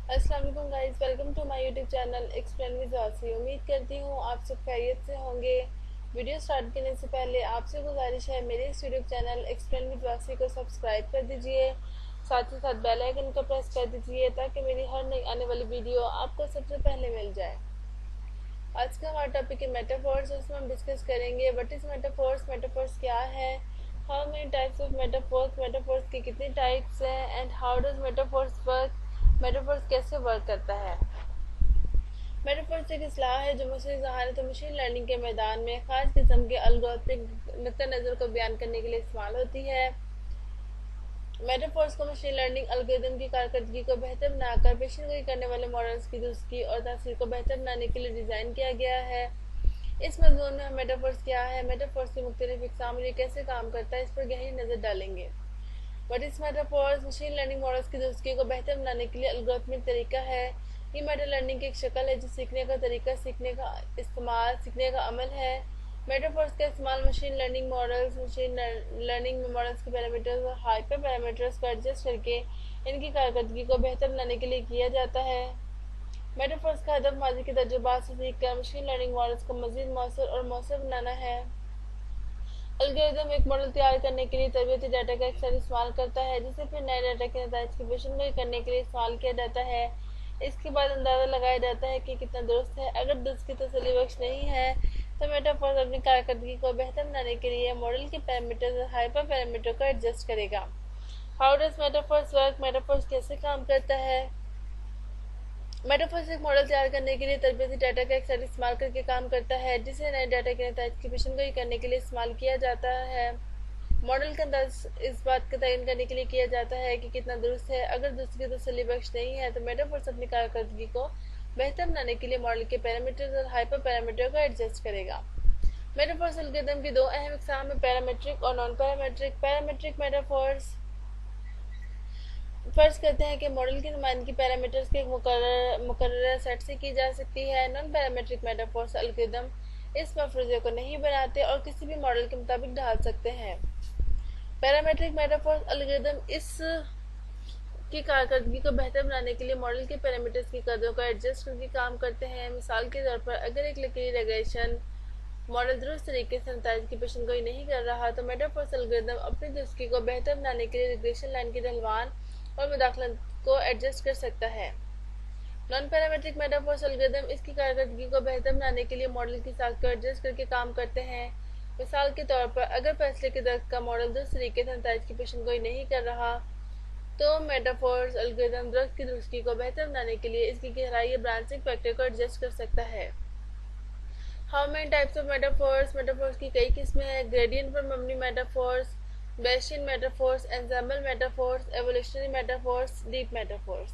अस्सलाम वालेकुम guys, welcome to my YouTube channel explain with Wasi. उम्मीद करती हूँ आप सब खैरियत से होंगे। वीडियो स्टार्ट करने से पहले आपसे गुजारिश है, मेरे इस यूट्यूब चैनल एक्सप्लेन विद वासी को सब्सक्राइब कर दीजिए, साथ ही साथ बेल आइकन को प्रेस कर दीजिए ताकि मेरी हर नई आने वाली वीडियो आपको सबसे पहले मिल जाए। आज का हमारा टॉपिक है मेटाफोर्स। उसमें हम डिस्कस करेंगे व्हाट इज मेटाफोर्स, मेटाफोर्स क्या है, how many types of metaphors, metaphors की कितनी टाइप्स हैं, and how does metaphors work, metaphors कैसे वर्क करता है। मेटाफोर्स एक इस्लाह है जो मसले ज़हारत और मशीन लर्निंग के मैदान में खास किस्म के अलगोरिथमिक नुक्ता नज़र को बयान करने के लिए इस्तेमाल होती है। मेटाफोर्स को मशीन लर्निंग एल्गोरिथम की कारकर्दगी को बेहतर बनाकर पेशेनगोई करने वाले मॉडल्स की दुरुस्ती और तासीर को बेहतर बनाने के लिए डिज़ाइन किया गया है। इस मजमून में हम मेटाफोर्स क्या है, मेटाफोर्स की मुख्तलिफ इकसाम और ये कैसे काम करता है, इस पर गहरी नज़र डालेंगे। What is metaphors? Machine learning models की दुरुस्ती को बेहतर बनाने के लिए एल्गोरिथमिक तरीका है। ये मेटा लर्निंग की एक शक्ल है जो सीखने का तरीका, सीखने का इस्तेमाल, सीखने का अमल है। मेटाफोर्स का इस्तेमाल मशीन लर्निंग मॉडल्स के पैरामीटर्स और हाइपर पैरामीटर्स को एडजस्ट करके इनकी कारकर्दगी को बेहतर बनाने के लिए किया जाता है। मेटाफोर्स का हदफ माजी के तजुर्बात से सीखकर मशीन लर्निंग मॉडल्स को मजीद मौसर और मौसर बनाना है। एल्गोरिथम एक मॉडल तैयार करने के लिए तरबियती डाटा का एक सेट इस्तेमाल करता है जिसे फिर नए डाटा के नतीजे की पेशेनगोई करने के लिए इस्तेमाल किया जाता है। इसके बाद अंदाज़ा लगाया जाता है कि कितना दुरुस्त है। अगर दुरुस्त की तसल्ली बख्श नहीं है तो मेटाफोर्स अपनी कारकर्दगी को बेहतर बनाने के लिए मॉडल के पैरामीटर्स और हाइपर पैरामीटर को एडजस्ट करेगा। How does metaphors work? Metaphors कैसे काम करता है? मेटाफोर्स एक मॉडल तैयार करने के लिए तरबियती डाटा का एक सेट इस्तेमाल करके काम करता है जिसे नए डाटा के नतीजे की पेशेनगोई करने के लिए इस्तेमाल किया जाता है। मॉडल का अंदाज इस बात का तयन करने के लिए किया जाता है कि कितना दुरुस्त है। अगर दुरुस्त की तसल्ली बख्श नहीं है तो मेटाफोर्स अपनी कारकर्दगी को बेहतर बनाने के लिए मॉडल के पैरामीटर्स और हाइपर पैरामीटर को एडजस्ट करेगा। मेटाफोर्स एल्गोरिथम की दो अहम इकसाम है, पैरामीट्रिक और नॉन पैरामीट्रिक। पैरामीट्रिक मेटाफोर्स फर्ज करते हैं कि मॉडल की नुमाइंदगी पैरामीटर्स के एक मुकर्रर सेट से की जा सकती है। नॉन पैरामीट्रिक मेटाफोर्स एल्गोरिथम इस मफरूज़े को नहीं बनाते और किसी भी मॉडल के मुताबिक ढाल सकते हैं। पैरामीट्रिक मेटाफोर्स एल्गोरिथम इस की कारकर्दगी को बेहतर बनाने के लिए मॉडल के पैरामीटर्स की कदरों को एडजस्ट करके काम करते हैं। मिसाल के तौर पर अगर एक लकीरी रेग्रेशन मॉडल दुरुस्त तरीके से नतीजे की पेशेनगोई नहीं कर रहा तो मेटाफोर्स एल्गोरिथम अपनी दुरुस्ती को बेहतर बनाने के लिए रिग्रेशन लाइन की ढलवान और मुदाखलत को एडजस्ट कर सकता है। नॉन पैरामीट्रिक मेटाफोर्स एल्गोरिथम इसकी कारकर्दगी को बेहतर बनाने के लिए मॉडल की साख को एडजस्ट करके काम करते हैं। मिसाल के तौर पर अगर फैसले के दर्द का मॉडल दुरुस्त तरीके से नतीजे की पेशेनगोई नहीं कर रहा तो मेटाफोर्स एल्गोरिथम दर्द की दुरुस्ती को बेहतर बनाने के लिए इसकी गहराई या ब्रांचिंग फैक्टर को एडजस्ट कर सकता है। How many types of metaphors? Metaphors की कई किस्में हैं। ग्रेडियंट पर मबनी metaphors, Bayesian metaphors, ensemble metaphors, evolutionary metaphors, deep metaphors.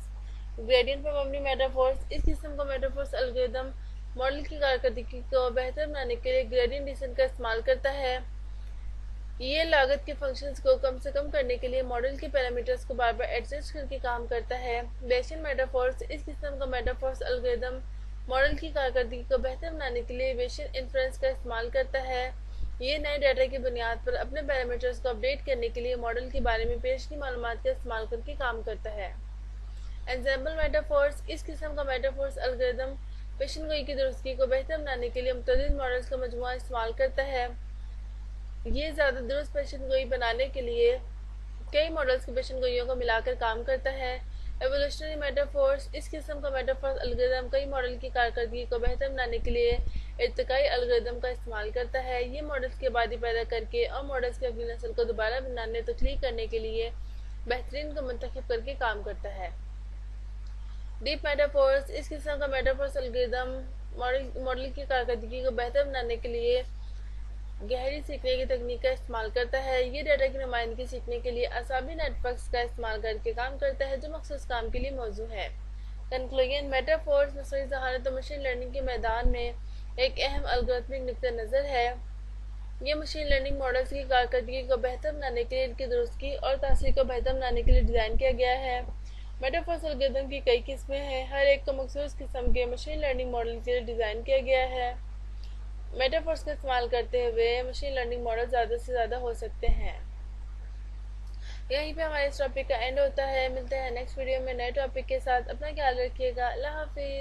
Gradient पर मबनी मेटाफोर्स इस किस्म का मेटाफोर्स एल्गोरिथम मॉडल की कारकर्दगी को बेहतर बनाने के लिए ग्रेडियंट डिसेंट का इस्तेमाल करता है। ये लागत के फंक्शंस को कम से कम करने के लिए मॉडल के पैरामीटर्स को बार बार एडजस्ट करके काम करता है। बेसियन मेटाफोर्स इस किस्म का मेटाफोर्स एल्गोरिथम मॉडल की कारकर्दगी को बेहतर बनाने के लिए बेसियन इन्फ्रेंस का इस्तेमाल करता है। ये नए डाटा की बुनियाद पर अपने पैरामीटर्स को अपडेट करने के लिए मॉडल के बारे में पेशगी मालूमात का इस्तेमाल करके काम करता है। एंसेम्बल मेटाफोर्स इस किस्म का मेटाफोर्स एल्गोरिथम पेशेनगोई की दुरुस्ती को बेहतर बनाने के लिए मुतअद्दिद मॉडल्स का मजमूआ इस्तेमाल करता है। ये ज़्यादा दुरुस्त पेशेनगोई बनाने के लिए कई मॉडल्स की पेशेनगोइयों को मिलाकर काम करता है। एवोल्यूशनरी मेटाफोर्स इस किस्म का मेटाफोर्स एल्गोरिथम कई मॉडल की कारकर्दगी को बेहतर बनाने के लिए इर्तिकाई एल्गोरिथम का इस्तेमाल करता है। ये मॉडल्स की आबादी पैदा करके और मॉडल्स की अगली नस्ल को दोबारा बनाने तख्लीक करने के लिए बेहतरीन को मुंतखब करके काम करता है। डीप मेटाफोर्स इस किस्म का मेटाफोर्स एल्गोरिथम मॉडल की कारकर्दगी को बेहतर बनाने के लिए गहरी सीखने की तकनीक का इस्तेमाल करता है। ये डाटा की नुमाइंदगी सीखने के लिए असाबी नेटवर्क्स का इस्तेमाल करके काम करता है जो मखसूस काम के लिए मौजू है। कंक्लूजन, मेटाफोर्स मसली ज़हारत और मशीन लर्निंग के मैदान में एक अहम एल्गोरिथमिक नुक्ता नज़र है। ये मशीन लर्निंग मॉडल्स की कारकर्दगी को बेहतर बनाने के लिए, इनकी दुरुस्ती और तासीर को बेहतर बनाने के लिए डिज़ाइन किया गया है। मेटाफोर्स एल्गोरिथम की कई किस्में हैं, हर एक को मखसूस किस्म के मशीन लर्निंग मॉडल के लिए डिज़ाइन किया गया है। मेटाफोर्स का इस्तेमाल करते हुए मशीन लर्निंग मॉडल ज़्यादा से ज़्यादा हो सकते हैं। यहीं पे हमारे इस टॉपिक का एंड होता है। मिलते हैं नेक्स्ट वीडियो में नए टॉपिक के साथ। अपना ख्याल रखिएगा। अल्लाह हाफिज।